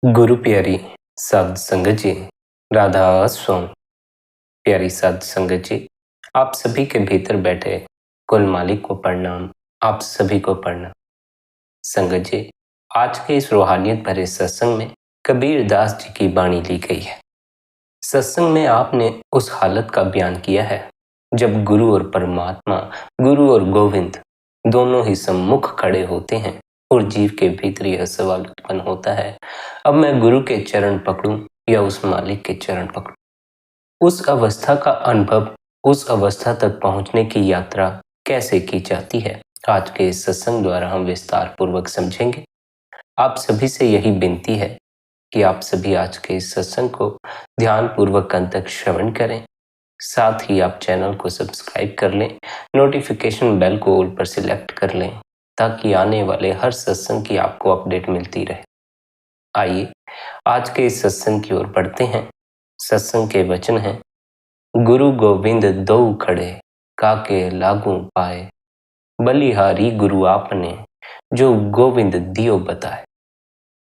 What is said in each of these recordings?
गुरु प्यारी साध संगत जी, राधा स्वामी। प्यारी साध संगत जी, आप सभी के भीतर बैठे कुल मालिक को प्रणाम। आप सभी को प्रणाम। संगत जी, आज के इस रूहानियत भरे सत्संग में कबीर दास जी की वाणी ली गई है। सत्संग में आपने उस हालत का बयान किया है जब गुरु और परमात्मा, गुरु और गोविंद दोनों ही सम्मुख खड़े होते हैं और जीव के भीतर यह सवाल उत्पन्न होता है, अब मैं गुरु के चरण पकड़ूं या उस मालिक के चरण पकड़ूं। उस अवस्था का अनुभव, उस अवस्था तक पहुंचने की यात्रा कैसे की जाती है, आज के इस सत्संग द्वारा हम विस्तार पूर्वक समझेंगे। आप सभी से यही विनती है कि आप सभी आज के इस सत्संग को ध्यान पूर्वक अंत तक श्रवण करें। साथ ही आप चैनल को सब्सक्राइब कर लें, नोटिफिकेशन बेल को ऑल पर सिलेक्ट कर लें ताकि आने वाले हर सत्संग की आपको अपडेट मिलती रहे। आइए आज के इस सत्संग की ओर बढ़ते हैं। सत्संग के वचन हैं, गुरु गोविंद दो खड़े काके लागू पाए, बलिहारी गुरु आपने जो गोविंद दियो बताए।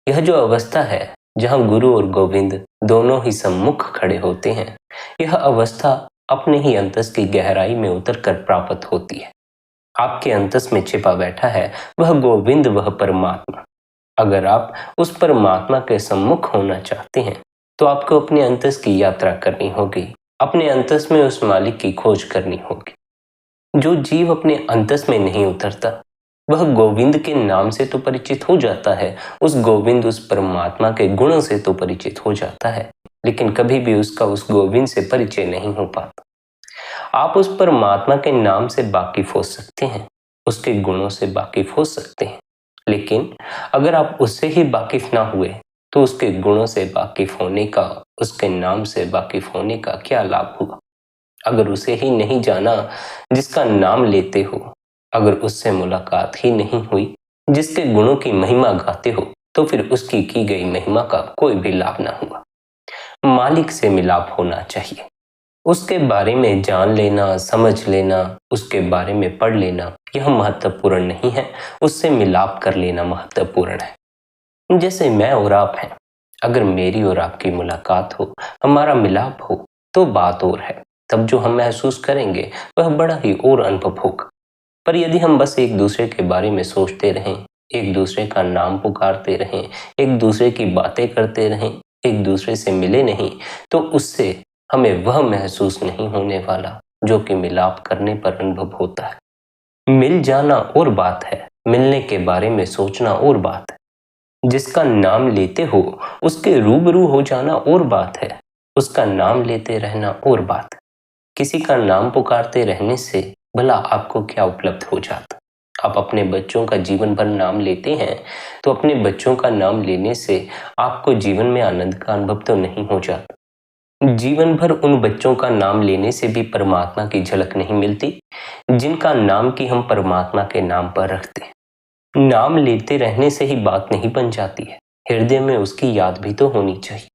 यह जो अवस्था है जहां गुरु और गोविंद दोनों ही सम्मुख खड़े होते हैं, यह अवस्था अपने ही अंतस की गहराई में उतरकर प्राप्त होती है। आपके अंतस में छिपा बैठा है वह गोविंद, वह परमात्मा। अगर आप उस परमात्मा के सम्मुख होना चाहते हैं तो आपको अपने अंतस की यात्रा करनी होगी, अपने अंतस में उस मालिक की खोज करनी होगी। जो जीव अपने अंतस में नहीं उतरता वह गोविंद के नाम से तो परिचित हो जाता है, उस गोविंद, उस परमात्मा के गुणों से तो परिचित हो जाता है, लेकिन कभी भी उसका उस गोविंद से परिचय नहीं हो पाता। आप उस परमात्मा के नाम से वाकिफ हो सकते हैं, उसके गुणों से वाकिफ हो सकते हैं, लेकिन अगर आप उससे ही वाकिफ ना हुए तो उसके गुणों से वाकिफ होने का, उसके नाम से वाकिफ होने का क्या लाभ हुआ। अगर उसे ही नहीं जाना जिसका नाम लेते हो, अगर उससे मुलाकात ही नहीं हुई जिसके गुणों की महिमा गाते हो, तो फिर उसकी की गई महिमा का कोई भी लाभ ना हुआ। मालिक से मिलाप होना चाहिए, उसके बारे में जान लेना, समझ लेना, उसके बारे में पढ़ लेना यह महत्वपूर्ण नहीं है, उससे मिलाप कर लेना महत्वपूर्ण है। जैसे मैं और आप हैं, अगर मेरी और आपकी मुलाकात हो, हमारा मिलाप हो तो बात और है, तब जो हम महसूस करेंगे वह बड़ा ही और अनुभव होगा। पर यदि हम बस एक दूसरे के बारे में सोचते रहें, एक दूसरे का नाम पुकारते रहें, एक दूसरे की बातें करते रहें, एक दूसरे से मिले नहीं, तो उससे हमें वह महसूस नहीं होने वाला जो कि मिलाप करने पर अनुभव होता है। मिल जाना और बात है, मिलने के बारे में सोचना और बात है। जिसका नाम लेते हो उसके रूबरू हो जाना और बात है, उसका नाम लेते रहना और बात है। किसी का नाम पुकारते रहने से भला आपको क्या उपलब्ध हो जाता। आप अपने बच्चों का जीवन भर नाम लेते हैं तो अपने बच्चों का नाम लेने से आपको जीवन में आनंद का अनुभव तो नहीं हो जाता। जीवन भर उन बच्चों का नाम लेने से भी परमात्मा की झलक नहीं मिलती जिनका नाम की हम परमात्मा के नाम पर रखते हैं। नाम लेते रहने से ही बात नहीं बन जाती है, हृदय में उसकी याद भी तो होनी चाहिए।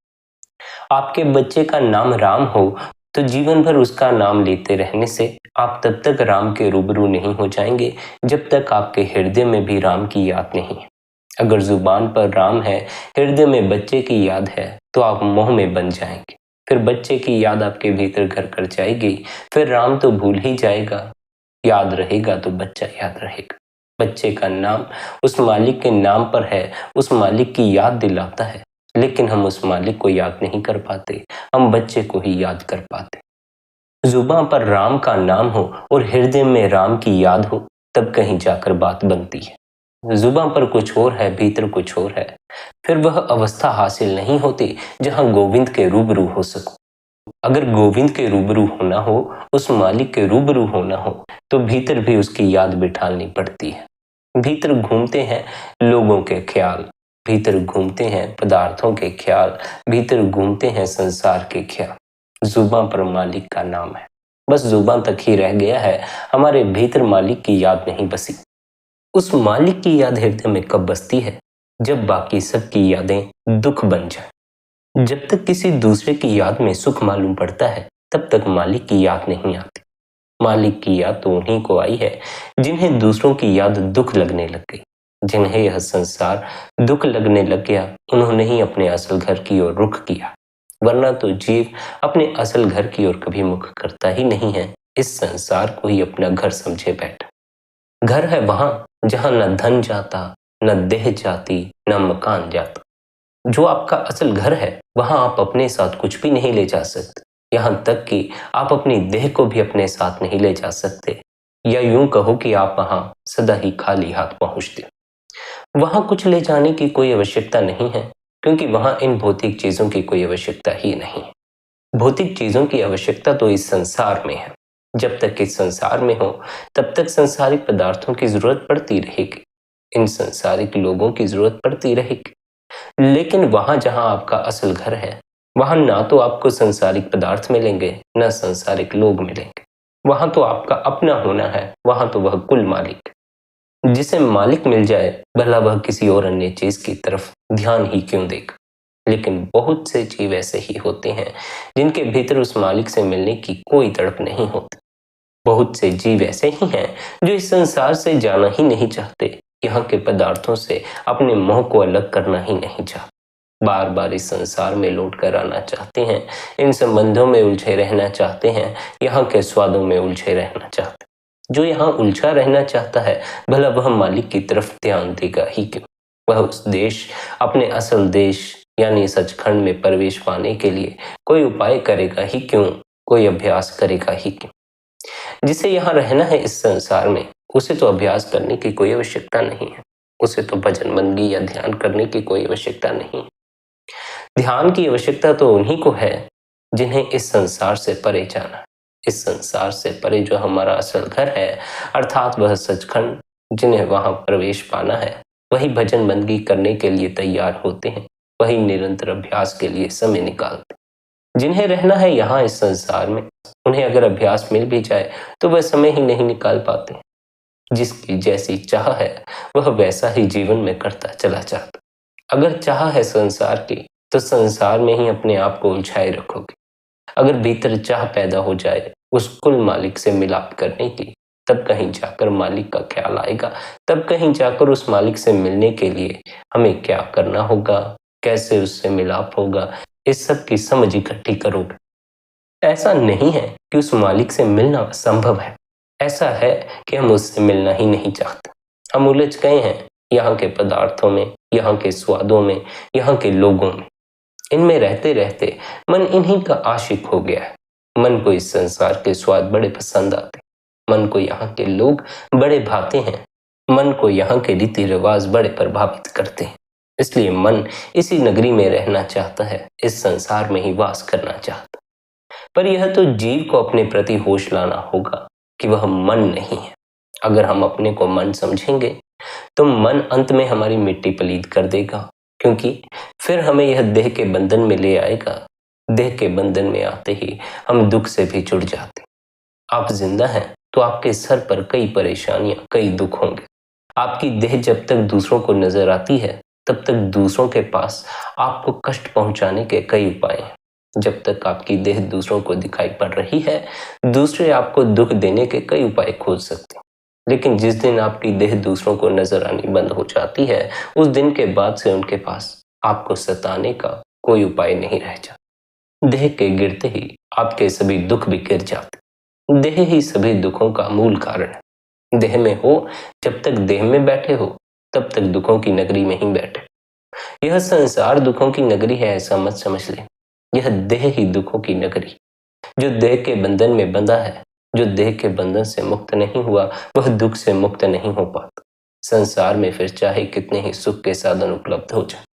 आपके बच्चे का नाम राम हो तो जीवन भर उसका नाम लेते रहने से आप तब तक राम के रूबरू नहीं हो जाएंगे जब तक आपके हृदय में भी राम की याद नहीं है। अगर जुबान पर राम है, हृदय में बच्चे की याद है, तो आप मोह में बन जाएंगे। फिर बच्चे की याद आपके भीतर घर कर जाएगी, फिर राम तो भूल ही जाएगा, याद रहेगा तो बच्चा याद रहेगा। बच्चे का नाम उस मालिक के नाम पर है, उस मालिक की याद दिलाता है, लेकिन हम उस मालिक को याद नहीं कर पाते, हम बच्चे को ही याद कर पाते। जुबान पर राम का नाम हो और हृदय में राम की याद हो, तब कहीं जाकर बात बनती है। जुबान पर कुछ और है, भीतर कुछ और है, फिर वह अवस्था हासिल नहीं होती जहां गोविंद के रूबरू हो सको। अगर गोविंद के रूबरू होना हो, उस मालिक के रूबरू होना हो, तो भीतर भी उसकी याद बिठानी पड़ती है। भीतर घूमते हैं लोगों के ख्याल, भीतर घूमते हैं पदार्थों के ख्याल, भीतर घूमते हैं संसार के ख्याल। जुबान पर मालिक का नाम है, बस जुबान तक ही रह गया है, हमारे भीतर मालिक की याद नहीं बसी। उस मालिक की याद हृदय में कब बसती है, जब बाकी सबकी यादें दुख बन जाए। जब तक किसी दूसरे की याद में सुख मालूम पड़ता है, तब तक मालिक की याद नहीं आती। मालिक की याद तो उन्हीं को आई है जिन्हें दूसरों की याद दुख लगने लग गई। जिन्हें यह संसार दुख लगने लग गया, उन्होंने ही अपने असल घर की ओर रुख किया, वरना तो जीव अपने असल घर की ओर कभी मुख करता ही नहीं है। इस संसार को ही अपना घर समझे बैठा। घर है वहां जहां न धन जाता, न देह जाती, न मकान जाता। जो आपका असल घर है, वहां आप अपने साथ कुछ भी नहीं ले जा सकते। यहां तक कि आप अपनी देह को भी अपने साथ नहीं ले जा सकते, या यूं कहो कि आप वहां सदा ही खाली हाथ पहुंचते हो। वहां कुछ ले जाने की कोई आवश्यकता नहीं है, क्योंकि वहां इन भौतिक चीजों की कोई आवश्यकता ही नहीं है। भौतिक चीजों की आवश्यकता तो इस संसार में है। जब तक इस संसार में हो, तब तक संसारिक पदार्थों की जरूरत पड़ती रहेगी, इन संसारिक लोगों की जरूरत पड़ती रहेगी। लेकिन वहां जहां आपका असल घर है, वहां ना तो आपको संसारिक पदार्थ मिलेंगे, न संसारिक लोग मिलेंगे। वहां तो आपका अपना होना है, वहां तो वह कुल मालिक। जिसे मालिक मिल जाए, भला वह किसी और अन्य चीज की तरफ ध्यान ही क्यों देगा। लेकिन बहुत से जीव ऐसे ही होते हैं जिनके भीतर उस मालिक से मिलने की कोई तड़प नहीं होती। बहुत से जीव ऐसे ही हैं जो इस संसार से जाना ही नहीं चाहते, यहाँ के पदार्थों से अपने मोह को अलग करना ही नहीं चाहते। बार बार इस संसार में लौट कर आना चाहते हैं, इन संबंधों में उलझे रहना चाहते हैं, यहाँ के स्वादों में उलझे रहना चाहते हैं। जो यहाँ उलझा रहना चाहता है, भला वह मालिक की तरफ ध्यान देगा ही क्यों। वह उस देश, अपने असल देश यानी सचखंड में प्रवेश पाने के लिए कोई उपाय करेगा ही क्यों, कोई अभ्यास करेगा ही क्यों। जिसे यहाँ रहना है इस संसार में, उसे तो अभ्यास करने की कोई आवश्यकता नहीं है, उसे तो भजन बंदगी या ध्यान करने की कोई आवश्यकता नहीं। ध्यान की आवश्यकता तो उन्हीं को है जिन्हें इस संसार से परे जाना है। इस संसार से परे जो हमारा असल घर है, अर्थात वह सचखंड, जिन्हें वहां प्रवेश पाना है, वही भजन बंदगी करने के लिए तैयार होते हैं, वही निरंतर अभ्यास के लिए समय निकालते। जिन्हें रहना है यहाँ इस संसार में, उन्हें अगर अभ्यास मिल भी जाए तो वह समय ही नहीं निकाल पाते। जिसकी जैसी चाह है, वह वैसा ही जीवन में करता चला जाता। अगर चाह है संसार की, तो संसार में ही अपने आप को उलझाए रखोगे। अगर भीतर चाह पैदा हो जाए उस कुल मालिक से मिलाप करने की, तब कहीं जाकर मालिक का ख्याल आएगा, तब कहीं जाकर उस मालिक से मिलने के लिए हमें क्या करना होगा, कैसे उससे मिलाप होगा, इस सब की समझ इकट्ठी करोगे। ऐसा नहीं है कि उस मालिक से मिलना असंभव है, ऐसा है कि हम उससे मिलना ही नहीं चाहते। हम उलझ गए हैं यहाँ के पदार्थों में, यहाँ के स्वादों में, यहाँ के लोगों में। इनमें रहते रहते मन इन्हीं का आशिक हो गया है। मन को इस संसार के स्वाद बड़े पसंद आते, मन को यहाँ के लोग बड़े भाते हैं, मन को यहाँ के रीति रिवाज बड़े प्रभावित करते हैं। इसलिए मन इसी नगरी में रहना चाहता है, इस संसार में ही वास करना चाहता। पर यह तो जीव को अपने प्रति होश लाना होगा कि वह मन नहीं है। अगर हम अपने को मन समझेंगे तो मन अंत में हमारी मिट्टी पलीद कर देगा, क्योंकि फिर हमें यह देह के बंधन में ले आएगा। देह के बंधन में आते ही हम दुख से भी जुड़ जाते। आप जिंदा हैं तो आपके सर पर कई परेशानियां, कई दुख होंगे। आपकी देह जब तक दूसरों को नजर आती है, तब तक दूसरों के पास आपको कष्ट पहुंचाने के कई उपाय हैं। जब तक आपकी देह दूसरों को दिखाई पड़ रही है, दूसरे आपको दुख देने के कई उपाय खोज सकते हैं। लेकिन जिस दिन आपकी देह दूसरों को नजर आनी बंद हो जाती है, उस दिन के बाद से उनके पास आपको सताने का कोई उपाय नहीं रह जाता। देह के गिरते ही आपके सभी दुख भी गिर जाते। देह ही सभी दुखों का मूल कारण है। देह में हो, जब तक देह में बैठे हो, तब तक दुखों की नगरी में ही बैठे। यह संसार दुखों की नगरी है ऐसा मत समझ ले। यह देह ही दुखों की नगरी। जो देह के बंधन में बंधा है, जो देह के बंधन से मुक्त नहीं हुआ, वह दुख से मुक्त नहीं हो पाता। संसार में फिर चाहे कितने ही सुख के साधन उपलब्ध हो जाए।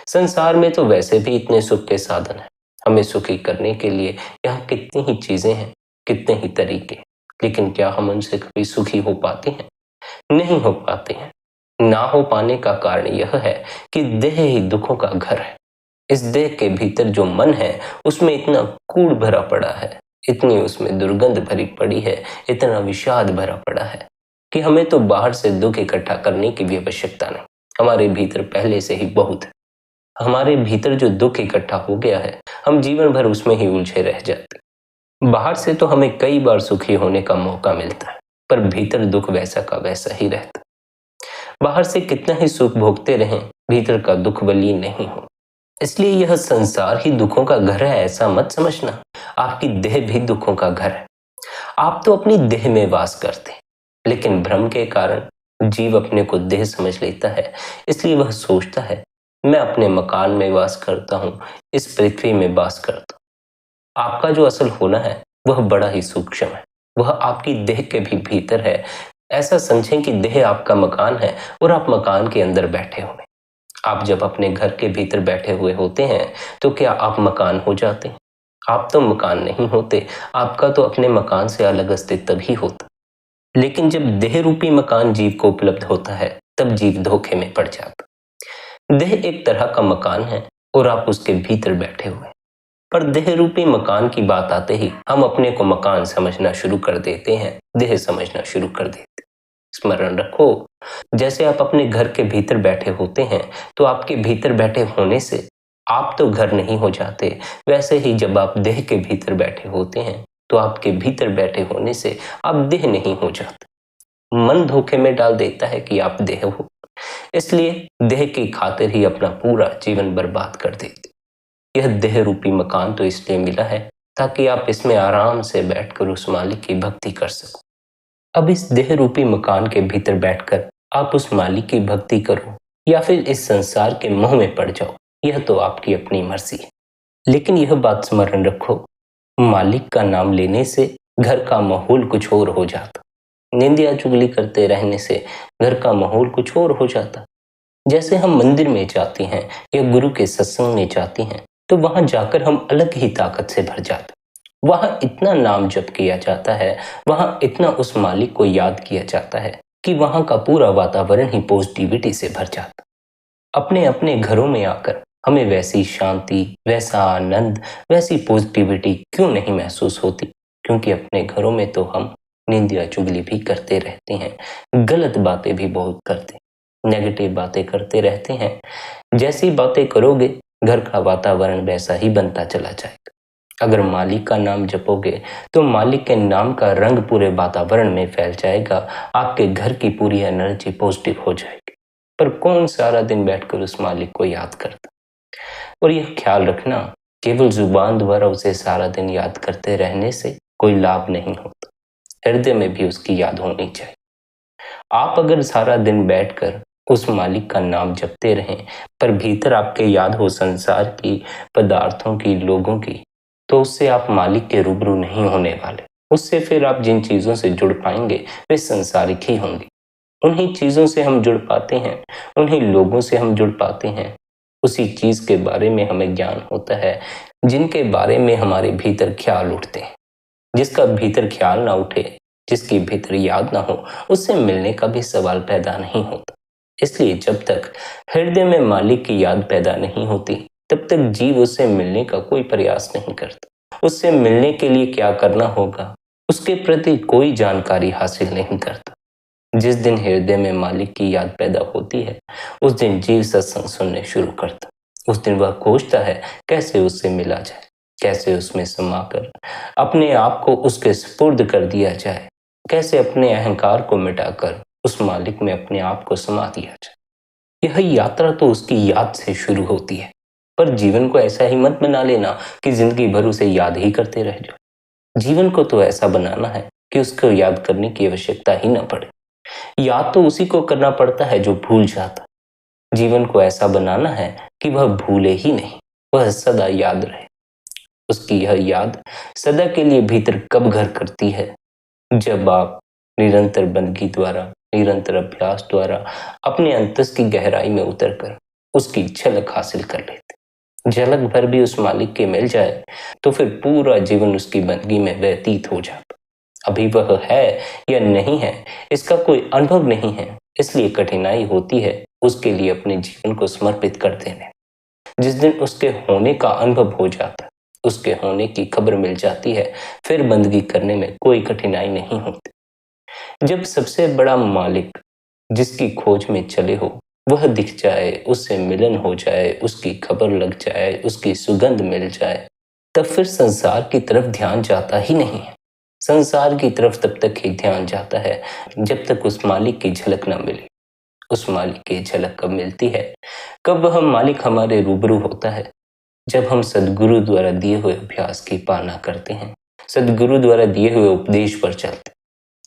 संसार में तो वैसे भी इतने सुख के साधन हैं। हमें सुखी करने के लिए यहाँ कितनी ही चीजें हैं, कितने ही तरीके, लेकिन क्या हम उनसे कभी सुखी हो पाते हैं? नहीं हो पाते हैं। ना हो पाने का कारण यह है कि देह ही दुखों का घर है। इस देह के भीतर जो मन है, उसमें इतना कूड़ भरा पड़ा है, इतनी उसमें दुर्गंध भरी पड़ी है, इतना विषाद भरा पड़ा है कि हमें तो बाहर से दुख इकट्ठा करने की भी आवश्यकता नहीं। हमारे भीतर पहले से ही बहुत है। हमारे भीतर जो दुख इकट्ठा हो गया है, हम जीवन भर उसमें ही उलझे रह जाते। बाहर से तो हमें कई बार सुखी होने का मौका मिलता है, पर भीतर दुख वैसा का वैसा ही रहता। बाहर से कितना ही सुख भोगते रहें, भीतर का दुख विलीन नहीं हो। इसलिए यह संसार ही दुखों का घर है ऐसा मत समझना। आपकी देह भी दुखों का घर है। आप तो अपनी देह में वास करते हैं, लेकिन भ्रम के कारण जीव अपने को देह समझ लेता है। इसलिए वह सोचता है मैं अपने मकान में वास करता हूं, इस पृथ्वी में वास करता हूं। आपका जो असल होना है वह बड़ा ही सूक्ष्म है, वह आपकी देह के भी भीतर है। ऐसा समझें कि देह आपका मकान है और आप मकान के अंदर बैठे हुए। आप जब अपने घर के भीतर बैठे हुए होते हैं तो क्या आप मकान हो जाते हैं? आप तो मकान नहीं होते। आपका तो अपने मकान से अलग अस्तित्व ही होता। लेकिन जब देह रूपी मकान जीव को उपलब्ध होता है तब जीव धोखे में पड़ जाता। देह एक तरह का मकान है और आप उसके भीतर बैठे हुए। पर देह रूपी मकान की बात आते ही हम अपने को मकान समझना शुरू कर देते हैं, देह समझना शुरू कर देते हैं। स्मरण रखो, जैसे आप अपने घर के भीतर बैठे होते हैं तो आपके भीतर बैठे होने से आप तो घर नहीं हो जाते, वैसे ही जब आप देह के भीतर बैठे होते हैं तो आपके भीतर बैठे होने से आप देह नहीं हो जाते। मन धोखे में डाल देता है कि आप देह हो, इसलिए देह की खातिर ही अपना पूरा जीवन बर्बाद कर देते। यह देह रूपी मकान तो इसलिए मिला है ताकि आप इसमें आराम से बैठकर उस मालिक की भक्ति कर सको। अब इस देह रूपी मकान के भीतर बैठकर आप उस मालिक की भक्ति करो या फिर इस संसार के मोह में पड़ जाओ, यह तो आपकी अपनी मर्जी है। लेकिन यह बात स्मरण रखो, मालिक का नाम लेने से घर का माहौल कुछ और हो जाता। निंदिया चुगली करते रहने से घर का माहौल कुछ और हो जाता। जैसे हम मंदिर में जाते हैं या गुरु के सत्संग में जाते हैं तो वहां जाकर हम अलग ही ताकत से भर जाते। वहां इतना नाम जप किया जाता है, वहां इतना उस मालिक को याद किया जाता है कि वहां का पूरा वातावरण ही पॉजिटिविटी से भर जाता। अपने अपने घरों में आकर हमें वैसी शांति, वैसा आनंद, वैसी पॉजिटिविटी क्यों नहीं महसूस होती? क्योंकि अपने घरों में तो हम निंदा चुगली भी करते रहते हैं, गलत बातें भी बहुत करते हैं, नेगेटिव बातें करते रहते हैं। जैसी बातें करोगे घर का वातावरण वैसा ही बनता चला जाएगा। अगर मालिक का नाम जपोगे तो मालिक के नाम का रंग पूरे वातावरण में फैल जाएगा, आपके घर की पूरी एनर्जी पॉजिटिव हो जाएगी। पर कौन सारा दिन बैठकर उस मालिक को याद करता? और यह ख्याल रखना, केवल जुबान द्वारा उसे सारा दिन याद करते रहने से कोई लाभ नहीं होता, हृदय में भी उसकी याद होनी चाहिए। आप अगर सारा दिन बैठकर उस मालिक का नाम जपते रहें पर भीतर आपके याद हो संसार की, पदार्थों की, लोगों की, तो उससे आप मालिक के रूबरू नहीं होने वाले। उससे फिर आप जिन चीजों से जुड़ पाएंगे वे संसारिक ही होंगे। उन्हीं चीजों से हम जुड़ पाते हैं, उन्हीं लोगों से हम जुड़ पाते हैं, उसी चीज के बारे में हमें ज्ञान होता है जिनके बारे में हमारे भीतर ख्याल उठते हैं। जिसका भीतर ख्याल ना उठे, जिसकी भीतर याद ना हो, उससे मिलने का भी सवाल पैदा नहीं होता। इसलिए जब तक हृदय में मालिक की याद पैदा नहीं होती तब तक जीव उससे मिलने का कोई प्रयास नहीं करता। उससे मिलने के लिए क्या करना होगा उसके प्रति कोई जानकारी हासिल नहीं करता। जिस दिन हृदय में मालिक की याद पैदा होती है उस दिन जीव सत्संग सुनने शुरू करता। उस दिन वह खोजता है कैसे उससे मिला जाए, कैसे उसमें समाकर अपने आप को उसके सुपुर्द कर दिया जाए, कैसे अपने अहंकार को मिटाकर उस मालिक में अपने आप को समा दिया जाए। यह यात्रा तो उसकी याद से शुरू होती है। पर जीवन को ऐसा ही मत बना लेना कि जिंदगी भर उसे याद ही करते रह जाओ। जीवन को तो ऐसा बनाना है कि उसको याद करने की आवश्यकता ही न पड़े। याद तो उसी को करना पड़ता है जो भूल जाता। जीवन को ऐसा बनाना है कि वह भूले ही नहीं, वह सदा याद रहे। उसकी यह याद सदा के लिए भीतर कब घर करती है? जब आप निरंतर बंदगी द्वारा, निरंतर अभ्यास द्वारा अपने अंतस की गहराई में उतरकर उसकी झलक हासिल कर लेते। झलक भर भी उस मालिक के मिल जाए तो फिर पूरा जीवन उसकी बंदगी में व्यतीत हो जाता। अभी वह है या नहीं है इसका कोई अनुभव नहीं है, इसलिए कठिनाई होती है उसके लिए अपने जीवन को समर्पित कर देने। जिस दिन उसके होने का अनुभव हो जाता है, उसके होने की खबर मिल जाती है, फिर बंदगी करने में कोई कठिनाई नहीं होती। जब सबसे बड़ा मालिक जिसकी खोज में चले हो वह दिख जाए, उससे मिलन हो जाए, उसकी खबर लग जाए, उसकी सुगंध मिल जाए, तब फिर संसार की तरफ ध्यान जाता ही नहीं है। संसार की तरफ तब तक ही ध्यान जाता है जब तक उस मालिक की झलक न मिले। उस मालिक की झलक कब मिलती है, कब वह मालिक हमारे रूबरू होता है? जब हम सद्गुरु द्वारा दिए हुए अभ्यास की पालना करते हैं, सद्गुरु द्वारा दिए हुए उपदेश पर चलते,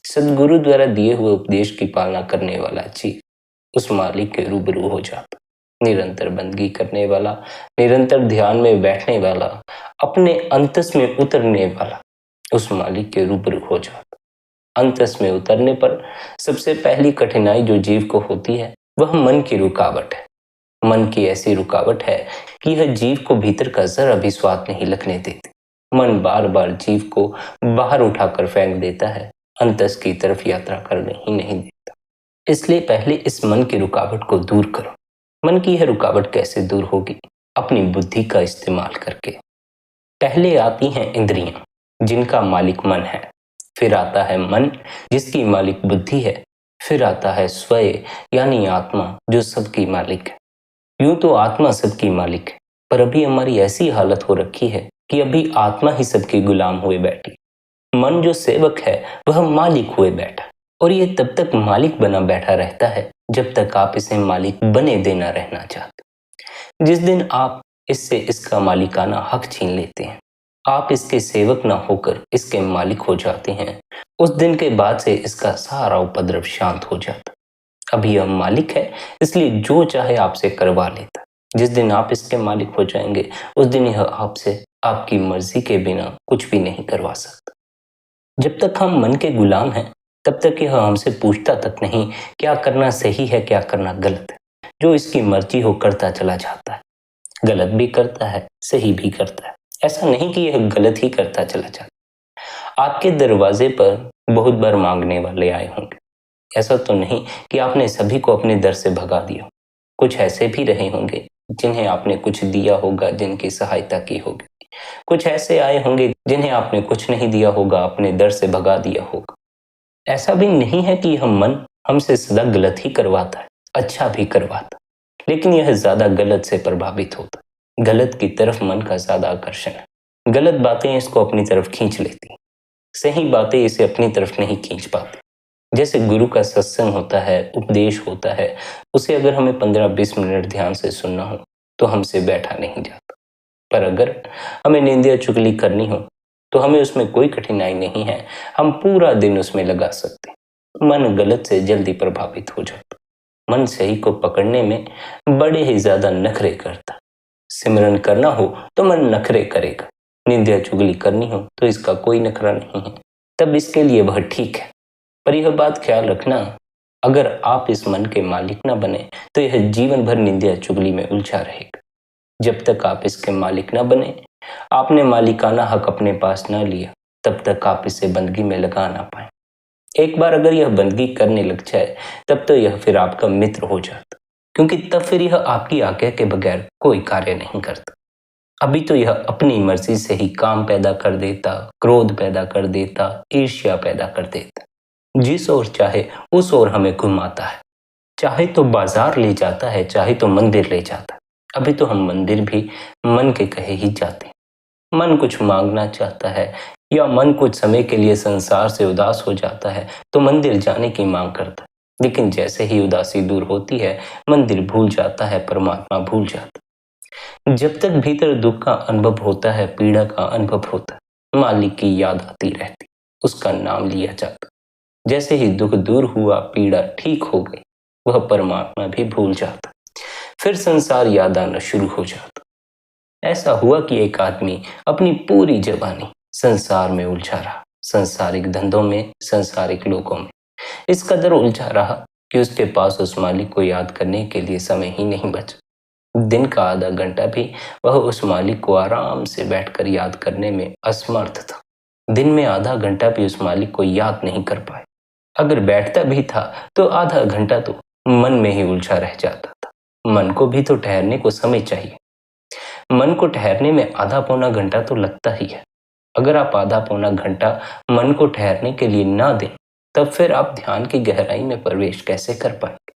सद्गुरु द्वारा दिए हुए उपदेश की पालना करने वाला जीव उस मालिक के रूबरू हो जाता। निरंतर बंदगी करने वाला, निरंतर ध्यान में बैठने वाला, अपने अंतस में उतरने वाला उस मालिक के रूबरू हो जाता। अंतस में उतरने पर सबसे पहली कठिनाई जो जीव को होती है वह मन की रुकावट है। मन की ऐसी रुकावट है कि यह जीव को भीतर का जरा भी स्वाद नहीं लगने देती। मन बार बार जीव को बाहर उठाकर फेंक देता है, अंतस की तरफ यात्रा करने ही नहीं देता। इसलिए पहले इस मन की रुकावट को दूर करो। मन की यह रुकावट कैसे दूर होगी? अपनी बुद्धि का इस्तेमाल करके। पहले आती हैं इंद्रियां जिनका मालिक मन है, फिर आता है मन जिसकी मालिक बुद्धि है, फिर आता है स्वयं यानी आत्मा जो सबकी मालिक है। यूं तो आत्मा सबकी मालिक है, पर अभी हमारी ऐसी हालत हो रखी है कि अभी आत्मा ही सबकी गुलाम हुए बैठी। मन जो सेवक है वह मालिक हुए बैठा, और ये तब तक मालिक बना बैठा रहता है जब तक आप इसे मालिक बने देना रहना चाहते। जिस दिन आप इससे इसका मालिकाना हक छीन लेते हैं, आप इसके सेवक ना होकर इसके मालिक हो जाते हैं, उस दिन के बाद से इसका सारा उपद्रव शांत हो जाता। अभी यह मालिक है इसलिए जो चाहे आपसे करवा लेता। जिस दिन आप इसके मालिक हो जाएंगे उस दिन यह आपसे आपकी मर्जी के बिना कुछ भी नहीं करवा सकता। जब तक हम मन के गुलाम हैं तब तक यह हमसे पूछता तक नहीं क्या करना सही है क्या करना गलत है। जो इसकी मर्जी हो करता चला जाता है, गलत भी करता है सही भी करता है। ऐसा नहीं कि यह गलत ही करता चला जाता। आपके दरवाजे पर बहुत बार मांगने वाले आए होंगे, ऐसा तो नहीं कि आपने सभी को अपने दर से भगा दिया। कुछ ऐसे भी रहे होंगे जिन्हें आपने कुछ दिया होगा, जिनकी सहायता की होगी। कुछ ऐसे आए होंगे जिन्हें आपने कुछ नहीं दिया होगा, अपने दर से भगा दिया होगा। ऐसा भी नहीं है कि हम मन हमसे सदा गलत ही करवाता है, अच्छा भी करवाता, लेकिन यह ज्यादा गलत से प्रभावित होता। गलत की तरफ मन का ज्यादा आकर्षण है। गलत बातें इसको अपनी तरफ खींच लेती, सही बातें इसे अपनी तरफ नहीं खींच पाती। जैसे गुरु का सत्संग होता है, उपदेश होता है, उसे अगर हमें 15-20 मिनट ध्यान से सुनना हो तो हमसे बैठा नहीं जाता। पर अगर हमें निंदा चुगली करनी हो तो हमें उसमें कोई कठिनाई नहीं है, हम पूरा दिन उसमें लगा सकते। मन गलत से जल्दी प्रभावित हो जाता। मन सही को पकड़ने में बड़े ही ज्यादा नखरे करता। सिमरन करना हो तो मन नखरे करेगा, निंदा चुगली करनी हो तो इसका कोई नखरा नहीं है, तब इसके लिए वह ठीक है। पर यह बात ख्याल रखना, अगर आप इस मन के मालिक न बने तो यह जीवन भर निंदा चुगली में उलझा रहेगा। जब तक आप इसके मालिक न बने, आपने मालिकाना हक अपने पास न लिया, तब तक आप इसे बंदगी में लगा ना पाए। एक बार अगर यह बंदगी करने लग जाए तब तो यह फिर आपका मित्र हो जाता, क्योंकि तब फिर यह आपकी आज्ञा के बगैर कोई कार्य नहीं करता। अभी तो यह अपनी मर्जी से ही काम पैदा कर देता, क्रोध पैदा कर देता, ईर्ष्या पैदा कर देता। जिस ओर चाहे उस ओर हमें घुमाता है, चाहे तो बाजार ले जाता है, चाहे तो मंदिर ले जाता है। अभी तो हम मंदिर भी मन के कहे ही जाते हैं। मन कुछ मांगना चाहता है या मन कुछ समय के लिए संसार से उदास हो जाता है तो मंदिर जाने की मांग करता है, लेकिन जैसे ही उदासी दूर होती है मंदिर भूल जाता है, परमात्मा भूल जाता है। जब तक भीतर दुख का अनुभव होता है, पीड़ा का अनुभव होता है, मालिक की याद आती रहती, उसका नाम लिया जाता। जैसे ही दुख दूर हुआ, पीड़ा ठीक हो गई, वह परमात्मा भी भूल जाता, फिर संसार याद आना शुरू हो जाता। ऐसा हुआ कि एक आदमी अपनी पूरी जवानी संसार में उलझा रहा, संसारिक धंधों में, संसारिक लोगों में। इस कदर उलझा रहा कि उसके पास उस मालिक को याद करने के लिए समय ही नहीं बचा। दिन का आधा घंटा भी वह उस मालिक को आराम से बैठकर याद करने में असमर्थ था। दिन में आधा घंटा भी उस मालिक को याद नहीं कर पाया। अगर बैठता भी था तो आधा घंटा तो मन में ही उलझा रह जाता था। मन को भी तो ठहरने को समय चाहिए। मन को ठहरने में आधा पौना घंटा तो लगता ही है। अगर आप आधा पौना घंटा मन को ठहरने के लिए ना दें, तब फिर आप ध्यान की गहराई में प्रवेश कैसे कर पाएंगे?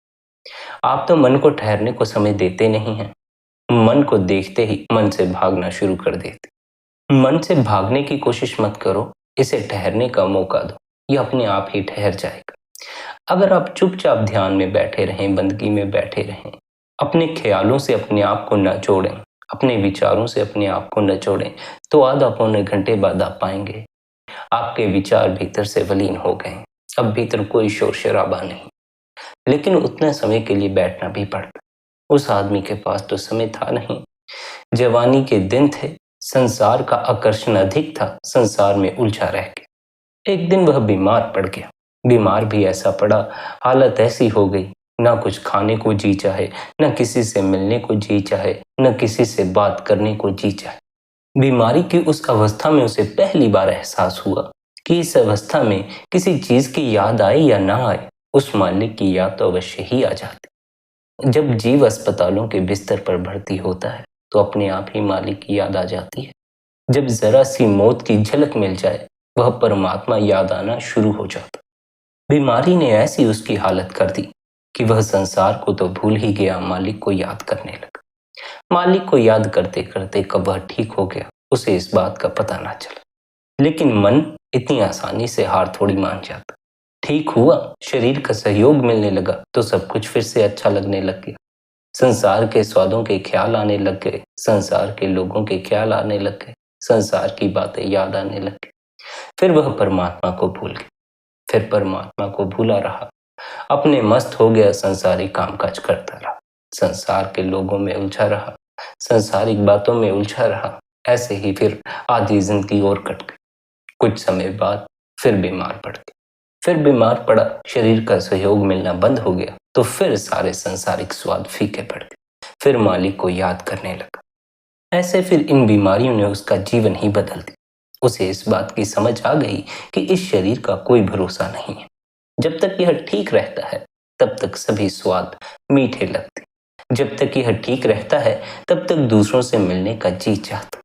आप तो मन को ठहरने को समय देते नहीं हैं। मन को देखते ही मन से भागना शुरू कर देते। मन से भागने की कोशिश मत करो, इसे ठहरने का मौका दो, यह अपने आप ही ठहर जाएगा। अगर आप चुपचाप ध्यान में बैठे रहें, बंदगी में बैठे रहें, अपने ख्यालों से अपने आप को न जोड़ें, अपने विचारों से अपने आप को न जोड़ें, तो आधा पौने घंटे बाद आप पाएंगे आपके विचार भीतर से विलीन हो गए। अब भीतर कोई शोर शराबा नहीं। लेकिन उतने समय के लिए बैठना भी पड़ता। उस आदमी के पास तो समय था नहीं। जवानी के दिन थे, संसार का आकर्षण अधिक था, संसार में उलझा रह गया। एक दिन वह बीमार पड़ गया। बीमार भी ऐसा पड़ा, हालत ऐसी हो गई, ना कुछ खाने को जी चाहे, न किसी से मिलने को जी चाहे, न किसी से बात करने को जी चाहे। बीमारी की उस अवस्था में उसे पहली बार एहसास हुआ कि इस अवस्था में किसी चीज की याद आए या ना आए, उस मालिक की याद तो अवश्य ही आ जाती। जब जीव अस्पतालों के बिस्तर पर भर्ती होता है तो अपने आप ही मालिक की याद आ जाती है। जब जरा सी मौत की झलक मिल जाए, वह परमात्मा याद आना शुरू हो जाता। बीमारी ने ऐसी उसकी हालत कर दी कि वह संसार को तो भूल ही गया, मालिक को याद करने लगा। मालिक को याद करते करते कब वह ठीक हो गया, उसे इस बात का पता ना चला। लेकिन मन इतनी आसानी से हार थोड़ी मान जाता। ठीक हुआ, शरीर का सहयोग मिलने लगा तो सब कुछ फिर से अच्छा लगने लग गया। संसार के स्वादों के ख्याल आने लग गए, संसार के लोगों के ख्याल आने लग गए, संसार की बातें याद आने लग गई। फिर वह परमात्मा को भूल गया। फिर परमात्मा को भूला रहा, अपने मस्त हो गया, संसारी कामकाज करता रहा, संसार के लोगों में उलझा रहा, संसारिक बातों में उलझा रहा। ऐसे ही फिर आधी जिंदगी और कट गई। कुछ समय बाद फिर बीमार पड़ गया। फिर बीमार पड़ा, शरीर का सहयोग मिलना बंद हो गया तो फिर सारे संसारिक स्वाद फीके पड़ गए। फिर मालिक को याद करने लगा। ऐसे फिर इन बीमारियों ने उसका जीवन ही बदल दिया। उसे इस बात की समझ आ गई कि इस शरीर का कोई भरोसा नहीं है। जब तक यह ठीक रहता है तब तक सभी स्वाद मीठे लगते। जब तक यह ठीक रहता है तब तक दूसरों से मिलने का जी चाहता।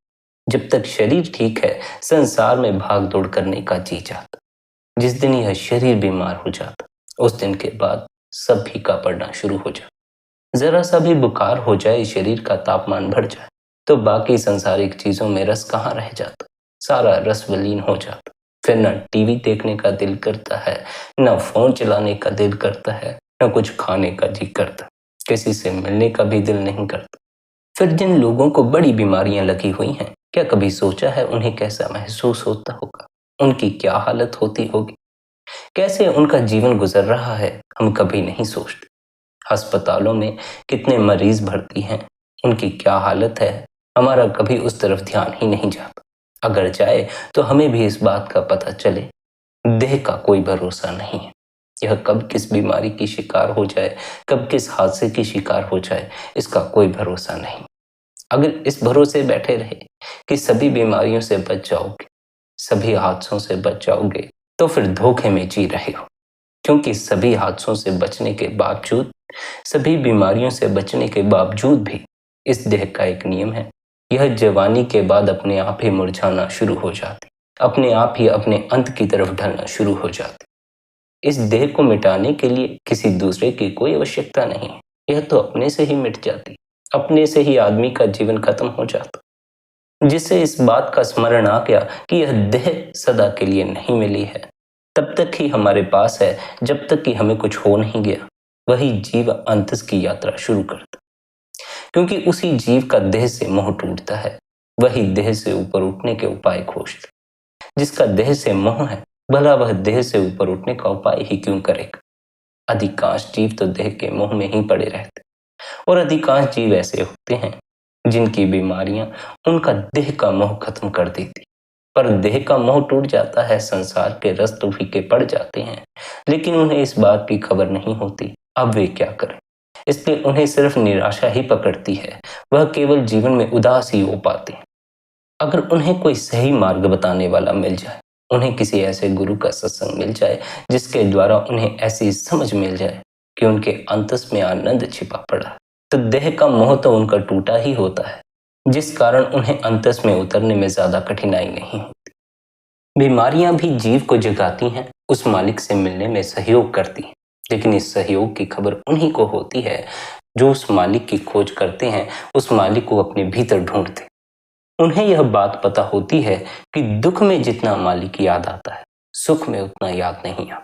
जब तक शरीर ठीक है, संसार में भाग दौड़ करने का जी चाहता। जिस दिन यह शरीर बीमार हो जाता, उस दिन के बाद सब फीका पड़ना शुरू हो जाता। जरा सा भी बुखार हो जाए, शरीर का तापमान बढ़ जाए, तो बाकी संसारिक चीजों में रस कहाँ रह जाता। सारा रस विलीन हो जाता। फिर न टीवी देखने का दिल करता है, न फोन चलाने का दिल करता है, न कुछ खाने का जी करता, किसी से मिलने का भी दिल नहीं करता। फिर जिन लोगों को बड़ी बीमारियां लगी हुई हैं, क्या कभी सोचा है उन्हें कैसा महसूस होता होगा, उनकी क्या हालत होती होगी, कैसे उनका जीवन गुजर रहा है, हम कभी नहीं सोचते। अस्पतालों में कितने मरीज भर्ती हैं, उनकी क्या हालत है, हमारा कभी उस तरफ ध्यान ही नहीं जाता। अगर जाए तो हमें भी इस बात का पता चले, देह का कोई भरोसा नहीं है। यह कब किस बीमारी की शिकार हो जाए, कब किस हादसे की शिकार हो जाए, इसका कोई भरोसा नहीं। अगर इस भरोसे बैठे रहे कि सभी बीमारियों से बच जाओगे, सभी हादसों से बच जाओगे, तो फिर धोखे में जी रहे हो। क्योंकि सभी हादसों से बचने के बावजूद, सभी बीमारियों से बचने के बावजूद भी इस देह का एक नियम है, यह जवानी के बाद अपने आप ही मुरझाना शुरू हो जाती, अपने आप ही अपने अंत की तरफ ढलना शुरू हो जाती। इस देह को मिटाने के लिए किसी दूसरे की कोई आवश्यकता नहीं है, यह तो अपने से ही मिट जाती, अपने से ही आदमी का जीवन खत्म हो जाता। जिससे इस बात का स्मरण आ गया कि यह देह सदा के लिए नहीं मिली है, तब तक ही हमारे पास है जब तक कि हमें कुछ हो नहीं गया, वही जीव अंत की यात्रा शुरू करता। क्योंकि उसी जीव का देह से मोह टूटता है, वही देह से ऊपर उठने के उपाय खोजता। जिसका देह से मोह है, भला वह देह से ऊपर उठने का उपाय ही क्यों करेगा। अधिकांश जीव तो देह के मोह में ही पड़े रहते, और अधिकांश जीव ऐसे होते हैं जिनकी बीमारियां उनका देह का मोह खत्म कर देती। पर देह का मोह टूट जाता है, संसार के रस तो फीके पड़ जाते हैं, लेकिन उन्हें इस बात की खबर नहीं होती अब वे क्या करें। इसलिए उन्हें सिर्फ निराशा ही पकड़ती है, वह केवल जीवन में उदास ही हो पाते हैं। अगर उन्हें कोई सही मार्ग बताने वाला मिल जाए, उन्हें किसी ऐसे गुरु का सत्संग मिल जाए जिसके द्वारा उन्हें ऐसी समझ मिल जाए कि उनके अंतस में आनंद छिपा पड़ा है, तो देह का मोह तो उनका टूटा ही होता है, जिस कारण उन्हें अंतस में उतरने में ज्यादा कठिनाई नहीं होती। बीमारियां भी जीव को जगाती हैं, उस मालिक से मिलने में सहयोग करती हैं, लेकिन इस सहयोग की खबर उन्हीं को होती है जो उस मालिक की खोज करते हैं, उस मालिक को अपने भीतर ढूंढते। उन्हें यह बात पता होती है कि दुख में जितना मालिक याद आता है, सुख में उतना याद नहीं आता।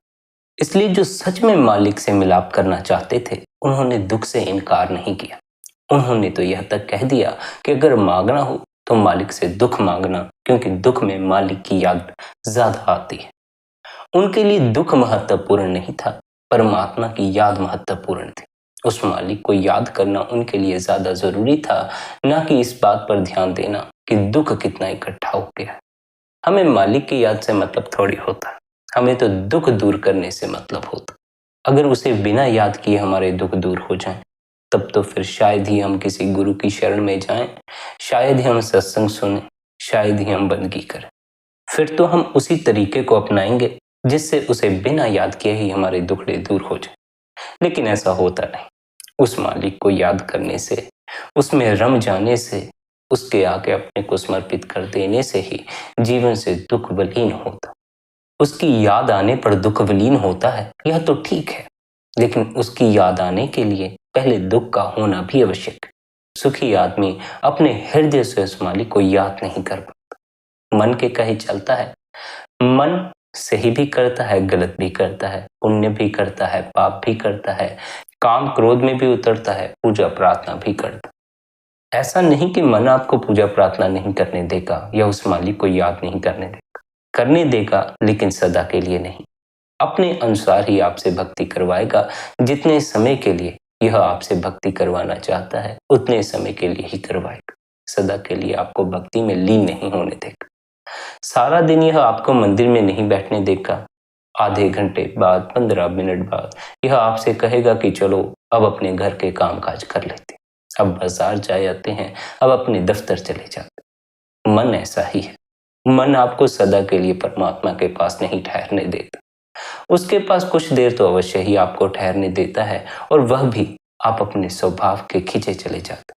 इसलिए जो सच में मालिक से मिलाप करना चाहते थे, उन्होंने दुख से इनकार नहीं किया। उन्होंने तो यह तक कह दिया कि अगर मांगना हो तो मालिक से दुख मांगना, क्योंकि दुख में मालिक की याद ज्यादा आती है। उनके लिए दुख महत्वपूर्ण नहीं था, परमात्मा की याद महत्वपूर्ण थी। उस मालिक को याद करना उनके लिए ज्यादा जरूरी था, ना कि इस बात पर ध्यान देना कि दुख कितना इकट्ठा हो गया है। हमें मालिक की याद से मतलब थोड़ी होता, हमें तो दुख दूर करने से मतलब होता। अगर उसे बिना याद किए हमारे दुख दूर हो जाएं, तब तो फिर शायद ही हम किसी गुरु की शरण में जाएं, शायद ही हम सत्संग सुने, शायद ही हम बंदगी करें। फिर तो हम उसी तरीके को अपनाएंगे जिससे उसे बिना याद किए ही हमारे दुखड़े दूर हो जाए। लेकिन ऐसा होता नहीं। उस मालिक को याद करने से, उसमें रम जाने से, उसके आगे अपने को समर्पित कर देने से ही जीवन से दुख विलीन होता। उसकी याद आने पर दुख विलीन होता है, यह तो ठीक है, लेकिन उसकी याद आने के लिए पहले दुख का होना भी आवश्यक है। सुखी आदमी अपने हृदय से उस मालिक को याद नहीं कर पाता, मन के कहे चलता है। मन सही भी करता है, गलत भी करता है, पुण्य भी करता है, पाप भी करता है, काम क्रोध में भी उतरता है, पूजा प्रार्थना भी करता है। ऐसा नहीं कि मन आपको पूजा प्रार्थना नहीं करने देगा या उस मालिक को याद नहीं करने देगा, करने देगा, लेकिन सदा के लिए नहीं। अपने अनुसार ही आपसे भक्ति करवाएगा। जितने समय के लिए यह आपसे भक्ति करवाना चाहता है, उतने समय के लिए ही करवाएगा। सदा के लिए आपको भक्ति में लीन नहीं होने देगा। सारा दिन यह आपको मंदिर में नहीं बैठने देगा। आधे घंटे बाद, 15 मिनट बाद यह आपसे कहेगा कि चलो अब अपने घर के काम काज कर लेते, अब बाजार जा आते हैं, अब अपने दफ्तर चले जाते। मन ऐसा ही है। मन आपको सदा के लिए परमात्मा के पास नहीं ठहरने देता। उसके पास कुछ देर तो अवश्य ही आपको ठहरने देता है, और वह भी आप अपने स्वभाव के खींचे चले जाते।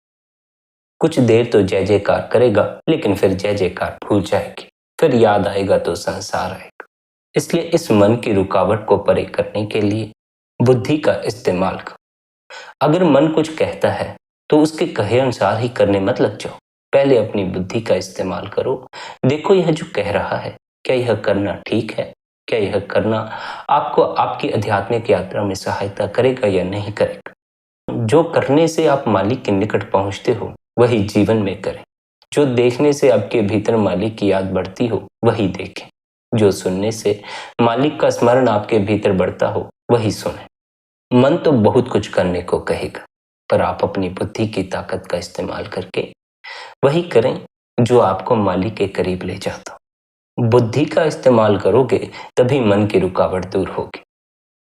कुछ देर तो जय जयकार करेगा, लेकिन फिर जय जयकार भूल जाएगी। फिर याद आएगा तो संसार आएगा। इसलिए इस मन की रुकावट को परे करने के लिए बुद्धि का इस्तेमाल करो। अगर मन कुछ कहता है तो उसके कहे अनुसार ही करने मत लग जाओ। पहले अपनी बुद्धि का इस्तेमाल करो। देखो यह जो कह रहा है, क्या यह करना ठीक है? क्या यह करना आपको आपकी आध्यात्मिक यात्रा में सहायता करेगा या नहीं करेगा? जो करने से आप मालिक के निकट पहुंचते हो, वही जीवन में करें। जो देखने से आपके भीतर मालिक की याद बढ़ती हो, वही देखें। जो सुनने से मालिक का स्मरण आपके भीतर बढ़ता हो, वही सुने। मन तो बहुत कुछ करने को कहेगा, पर आप अपनी बुद्धि की ताकत का इस्तेमाल करके वही करें जो आपको मालिक के करीब ले जाता हो। बुद्धि का इस्तेमाल करोगे तभी मन की रुकावट दूर होगी।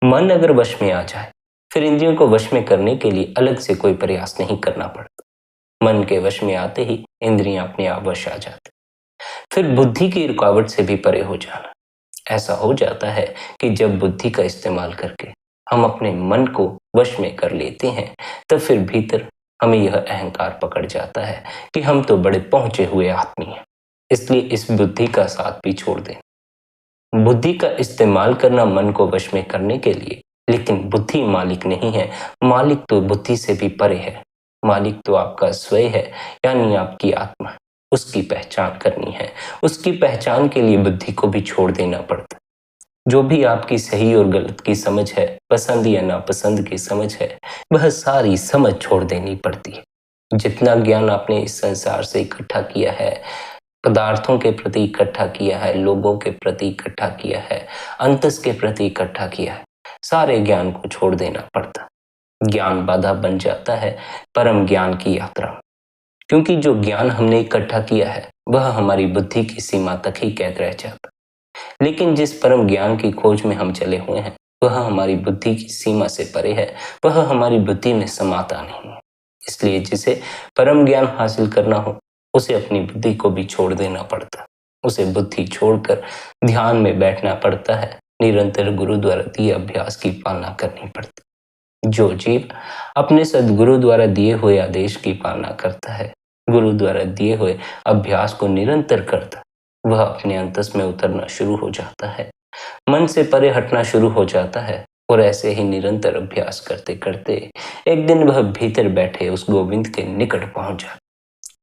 मन अगर वश में आ जाए, फिर इंद्रियों को वश में करने के लिए अलग से कोई प्रयास नहीं करना पड़ता। मन के वश में आते ही इंद्रियां अपने आप वश आ जाती। फिर बुद्धि की रुकावट से भी परे हो जाना। ऐसा हो जाता है कि जब बुद्धि का इस्तेमाल करके हम अपने मन को वश में कर लेते हैं, तब फिर भीतर हमें यह अहंकार पकड़ जाता है कि हम तो बड़े पहुंचे हुए आदमी हैं। इसलिए इस बुद्धि का साथ भी छोड़ दें। बुद्धि का इस्तेमाल करना मन को वश में करने के लिए, लेकिन बुद्धि मालिक नहीं है। मालिक तो बुद्धि से भी परे है। मालिक तो आपका स्वयं है, यानी आपकी आत्मा। उसकी पहचान करनी है। उसकी पहचान के लिए बुद्धि को भी छोड़ देना पड़ता है। जो भी आपकी सही और गलत की समझ है, पसंद या नापसंद की समझ है, वह सारी समझ छोड़ देनी पड़ती है। जितना ज्ञान आपने इस संसार से इकट्ठा किया है, पदार्थों के प्रति इकट्ठा किया है, लोगों के प्रति इकट्ठा किया है, अंतस के प्रति इकट्ठा किया है, सारे ज्ञान को छोड़ देना पड़ता। ज्ञान बाधा बन जाता है परम ज्ञान की यात्रा, क्योंकि जो ज्ञान हमने इकट्ठा किया है वह हमारी बुद्धि की सीमा तक ही कैद रह जाता। लेकिन जिस परम ज्ञान की खोज में हम चले हुए हैं, वह हमारी बुद्धि की सीमा से परे है, वह हमारी बुद्धि में समाता नहीं है। इसलिए जिसे परम ज्ञान हासिल करना हो, उसे अपनी बुद्धि को भी छोड़ देना पड़ता। उसे बुद्धि छोड़कर ध्यान में बैठना पड़ता है। निरंतर गुरु द्वारा दिए अभ्यास की पालना करनी पड़ती। जो जीव अपने सद्गुरु द्वारा दिए हुए आदेश की पालना करता है, गुरु द्वारा दिए हुए अभ्यास को निरंतर करता, वह अपने अंतस में उतरना शुरू हो जाता है, मन से परे हटना शुरू हो जाता है, और ऐसे ही निरंतर अभ्यास करते करते एक दिन वह भीतर बैठे उस गोविंद के निकट पहुंच जाता।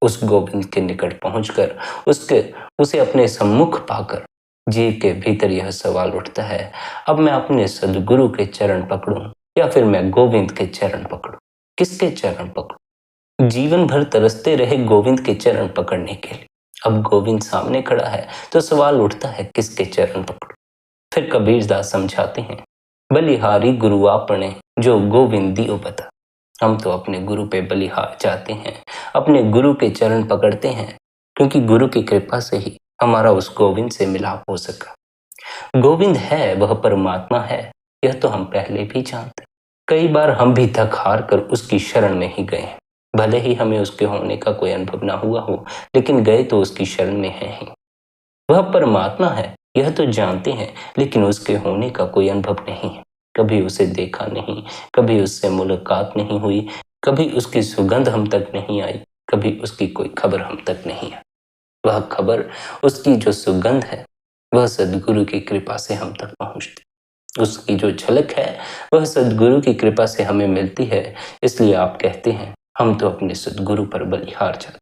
उस गोविंद के निकट पहुंचकर उसे अपने सम्मुख पाकर जीव के भीतर यह सवाल उठता है, अब मैं अपने सद्गुरु के चरण पकड़ूं या फिर मैं गोविंद के चरण पकड़ूं? किसके चरण पकड़ूं? जीवन भर तरसते रहे गोविंद के चरण पकड़ने के लिए। अब गोविंद सामने खड़ा है तो सवाल उठता है, किसके चरण पकड़ूं? फिर कबीरदास समझाते हैं, बलिहारी गुरु आपने जो गोविंद दियो बता। हम तो अपने गुरु पे बलिहार जाते हैं, अपने गुरु के चरण पकड़ते हैं, क्योंकि गुरु की कृपा से ही हमारा उस गोविंद से मिलाप हो सका। गोविंद है, वह परमात्मा है, यह तो हम पहले भी जानते। कई बार हम भी थक हार कर उसकी शरण में ही गए हैं। भले ही हमें उसके होने का कोई अनुभव ना हुआ हो, लेकिन गए तो उसकी शरण में हैं ही। वह परमात्मा है, यह तो जानते हैं, लेकिन उसके होने का कोई अनुभव नहीं है। कभी उसे देखा नहीं, कभी उससे मुलाकात नहीं हुई, कभी उसकी सुगंध हम तक नहीं आई, कभी उसकी कोई खबर हम तक नहीं आई। वह खबर, उसकी जो सुगंध है, वह सद्गुरु की कृपा से हम तक पहुंचती। उसकी जो झलक है, वह सद्गुरु की कृपा से हमें मिलती है। इसलिए आप कहते हैं, हम तो अपने सद्गुरु पर बलिहार जाते,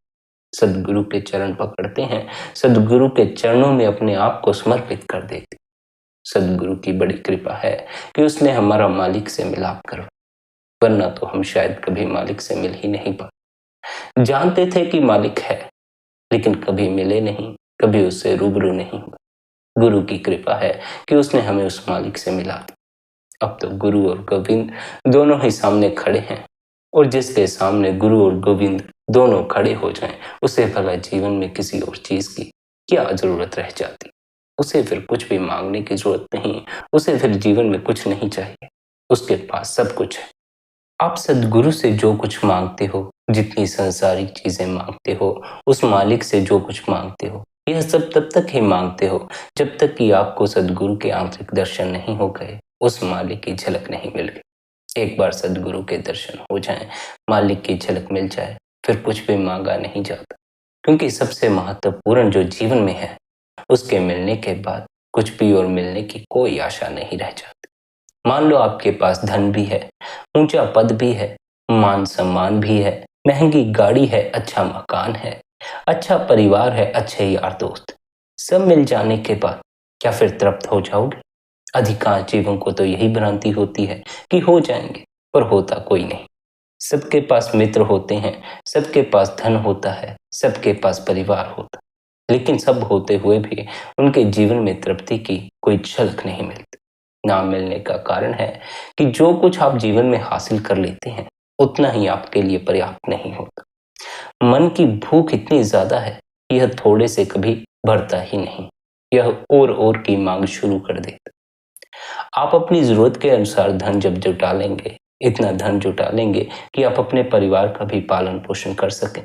सद्गुरु के चरण पकड़ते हैं, सद्गुरु के चरणों में अपने आप को समर्पित कर देते। सद्गुरु की बड़ी कृपा है कि उसने हमारा मालिक से मिलाप करवाया, वरना तो हम शायद कभी मालिक से मिल ही नहीं पाते। जानते थे कि मालिक है, लेकिन कभी मिले नहीं, कभी उससे रूबरू नहीं हुए। गुरु की कृपा है कि उसने हमें उस मालिक से मिला दिया। अब तो गुरु और गोविंद दोनों ही सामने खड़े हैं, और जिसके सामने गुरु और गोविंद दोनों खड़े हो जाएं, उसे भला जीवन में किसी और चीज की क्या जरूरत रह जाती? उसे फिर कुछ भी मांगने की जरूरत नहीं, उसे फिर जीवन में कुछ नहीं चाहिए, उसके पास सब कुछ है। आप सद्गुरु से जो कुछ मांगते हो, जितनी संसारिक चीजें मांगते हो, उस मालिक से जो कुछ मांगते हो, यह सब तब तक ही मांगते हो जब तक कि आपको सद्गुरु के आंतरिक दर्शन नहीं हो गए, उस मालिक की झलक नहीं मिल गई। एक बार सद्गुरु के दर्शन हो जाएं, मालिक की झलक मिल जाए, फिर कुछ भी मांगा नहीं जाता, क्योंकि सबसे महत्वपूर्ण जो जीवन में है, उसके मिलने के बाद कुछ भी और मिलने की कोई आशा नहीं रह जाती। मान लो आपके पास धन भी है, ऊंचा पद भी है, मान सम्मान भी है, महंगी गाड़ी है, अच्छा मकान है, अच्छा परिवार है, अच्छे यार दोस्त, सब मिल जाने के बाद क्या फिर तृप्त हो जाओगे? अधिकांश जीवों को तो यही भ्रांति होती है कि हो जाएंगे, पर होता कोई नहीं। सबके पास मित्र होते हैं, सबके पास धन होता है, सबके पास परिवार होता है, लेकिन सब होते हुए भी उनके जीवन में तृप्ति की कोई झलक नहीं मिलती। ना मिलने का कारण है कि जो कुछ आप जीवन में हासिल कर लेते हैं, उतना ही आपके लिए पर्याप्त नहीं होता। मन की भूख इतनी ज्यादा है कि यह थोड़े से कभी भरता ही नहीं, यह और की मांग शुरू कर देता। आप अपनी जरूरत के अनुसार धन जब जुटा लेंगे, इतना धन जुटा लेंगे कि आप अपने परिवार का भी पालन पोषण कर सकें,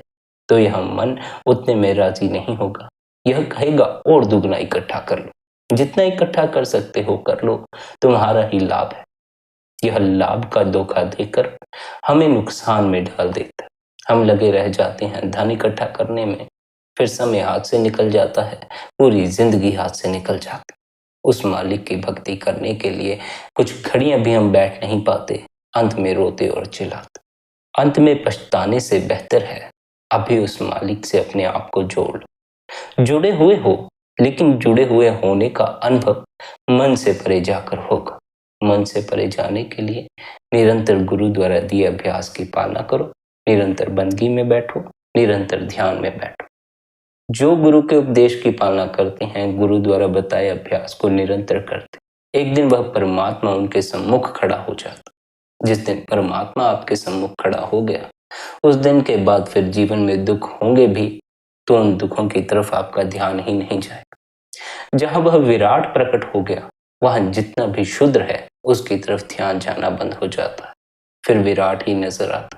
तो यह मन उतने में राजी नहीं होगा। यह कहेगा और दुगना इकट्ठा कर लो, जितना इकट्ठा कर सकते हो कर लो, तुम्हारा ही लाभ है। यह लाभ का धोखा देकर हमें नुकसान में डाल देता है। हम लगे रह जाते हैं धन इकट्ठा करने में, फिर समय हाथ से निकल जाता है, पूरी जिंदगी हाथ से निकल जाती। उस मालिक की भक्ति करने के लिए कुछ घड़ियां भी हम बैठ नहीं पाते, अंत में रोते और चिल्लाते। अंत में पछताने से बेहतर है अभी उस मालिक से अपने आप को जोड़ लो। जुड़े हुए हो, लेकिन जुड़े हुए होने का अनुभव मन से परे जाकर होगा। मन से परे जाने के लिए निरंतर गुरु द्वारा दिए अभ्यास की पालना करो, निरंतर बंदगी में बैठो, निरंतर ध्यान में बैठो। जो गुरु के उपदेश की पालना करते हैं, गुरु द्वारा बताए अभ्यास को निरंतर करते, एक दिन वह परमात्मा उनके सम्मुख खड़ा हो जाता। जिस दिन परमात्मा आपके सम्मुख खड़ा हो गया, उस दिन के बाद फिर जीवन में दुख होंगे भी, तो उन दुखों की तरफ आपका ध्यान ही नहीं जाएगा। जहां वह विराट प्रकट हो गया, वहां जितना भी शुद्र है उसकी तरफ ध्यान जाना बंद हो जाता है, फिर विराट ही नजर आता।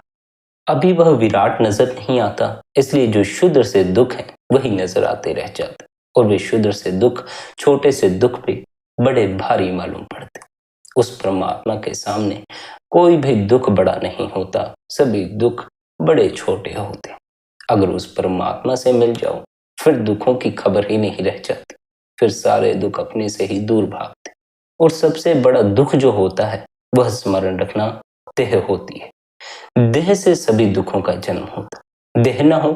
अभी वह विराट नजर नहीं आता, इसलिए जो शुद्र से दुख है वही नजर आते रह जाते, और वे शुद्र से दुख, छोटे से दुख भी बड़े भारी मालूम पड़ते। उस परमात्मा के सामने कोई भी दुख बड़ा नहीं होता, सभी दुख बड़े छोटे होते। अगर उस परमात्मा से मिल जाओ, फिर दुखों की खबर ही नहीं रह जाती, फिर सारे दुख अपने से ही दूर भागते। और सबसे बड़ा दुख जो होता है, वह स्मरण रखना देह होती है। देह से सभी दुखों का जन्म होता। देह ना हो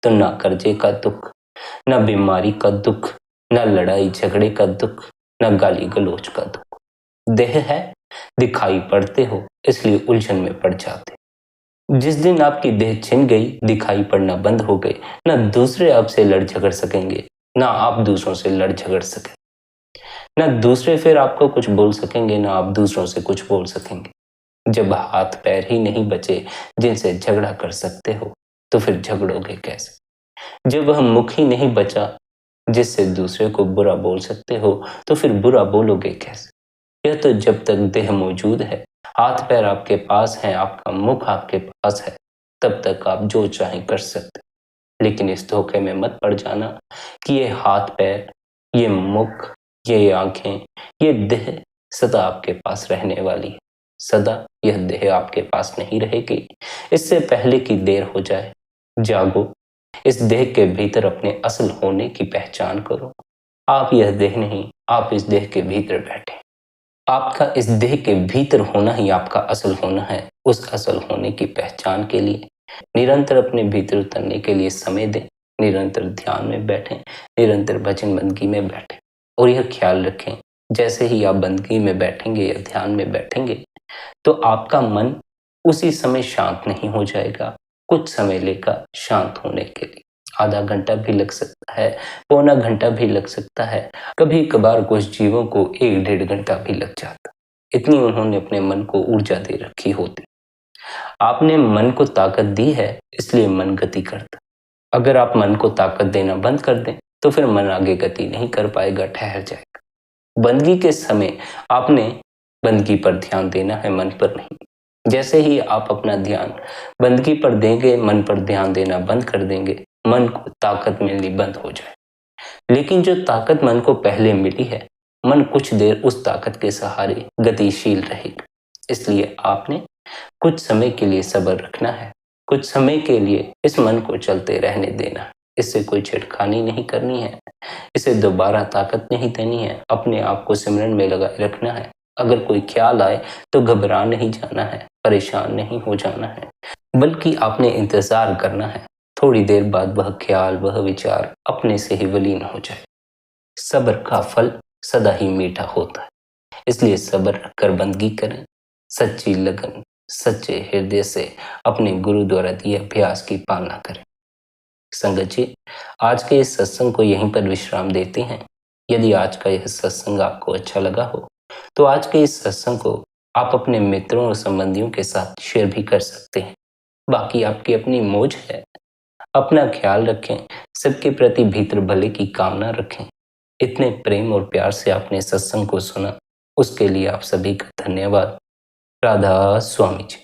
तो ना कर्जे का दुख, ना बीमारी का दुख, न लड़ाई झगड़े का दुख, न गाली गलौज का दुख। देह है, दिखाई पड़ते हो, इसलिए उलझन में पड़ जाते। जिस दिन आपकी देह छिन गई, दिखाई पड़ना बंद हो गए, न दूसरे आपसे लड़ झगड़ सकेंगे, ना आप दूसरों से लड़ झगड़ सकें, न दूसरे फिर आपको कुछ बोल सकेंगे, ना आप दूसरों से कुछ बोल सकेंगे। जब हाथ पैर ही नहीं बचे जिनसे झगड़ा कर सकते हो, तो फिर झगड़ोगे कैसे? जब वह मुख ही नहीं बचा जिससे दूसरे को बुरा बोल सकते हो, तो फिर बुरा बोलोगे कैसे? यह तो जब तक देह मौजूद है, हाथ पैर आपके पास हैं, आपका मुख आपके पास है, तब तक आप जो चाहें कर सकते। लेकिन इस धोखे में मत पड़ जाना कि ये हाथ पैर, ये मुख, ये आंखें, ये देह सदा आपके पास रहने वाली है। सदा यह देह आपके पास नहीं रहेगी। इससे पहले कि देर हो जाए, जागो, इस देह के भीतर अपने असल होने की पहचान करो। आप यह देह नहीं, आप इस देह के भीतर बैठे। आपका इस देह के भीतर होना ही आपका असल होना है। उस असल होने की पहचान के लिए निरंतर अपने भीतर उतरने के लिए समय दें, निरंतर ध्यान में बैठें, निरंतर भजन बंदगी में बैठें। और यह ख्याल रखें, जैसे ही आप बंदगी में बैठेंगे या ध्यान में बैठेंगे, तो आपका मन उसी समय शांत नहीं हो जाएगा। कुछ समय लेगा शांत होने के लिए। आधा घंटा भी लग सकता है, पौना घंटा भी लग सकता है, कभी कभार कुछ जीवों को 1-1.5 घंटा भी लग जाता। इतनी उन्होंने अपने मन को ऊर्जा दे रखी होती। आपने मन को ताकत दी है, इसलिए मन गति करता। अगर आप मन को ताकत देना बंद कर दें, तो फिर मन आगे गति नहीं कर पाएगा, ठहर जाएगा। बंदगी के समय आपने बंदगी पर ध्यान देना है, मन पर नहीं। जैसे ही आप अपना ध्यान बंदगी पर देंगे, मन पर ध्यान देना बंद कर देंगे, मन को ताकत मिलनी बंद हो जाए। लेकिन जो ताकत मन को पहले मिली है, मन कुछ देर उस ताकत के सहारे गतिशील रहेगा। इसलिए आपने कुछ समय के लिए सब्र रखना है, कुछ समय के लिए इस मन को चलते रहने देना है। इससे कोई छिड़खानी नहीं करनी है, इसे दोबारा ताकत नहीं देनी है। अपने आप को सिमरन में लगाए रखना है। अगर कोई ख्याल आए तो घबरा नहीं जाना है, परेशान नहीं हो जाना है, बल्कि आपने इंतजार करना है। थोड़ी देर बाद वह ख्याल, वह विचार अपने से ही विलीन हो जाए। सब्र का फल सदा ही मीठा होता है। इसलिए सब्र रखकर बंदगी करें, सच्ची लगन, सच्चे हृदय से अपने गुरु द्वारा दिए अभ्यास की पालना करें। संगत जी, आज के इस सत्संग को यहीं पर विश्राम देते हैं। यदि आज का यह सत्संग आपको अच्छा लगा हो, तो आज के इस सत्संग को आप अपने मित्रों और संबंधियों के साथ शेयर भी कर सकते हैं। बाकी आपकी अपनी मौज है। अपना ख्याल रखें, सबके प्रति भीतर भले की कामना रखें। इतने प्रेम और प्यार से आपने सत्संग को सुना, उसके लिए आप सभी का धन्यवाद। राधा स्वामी जी।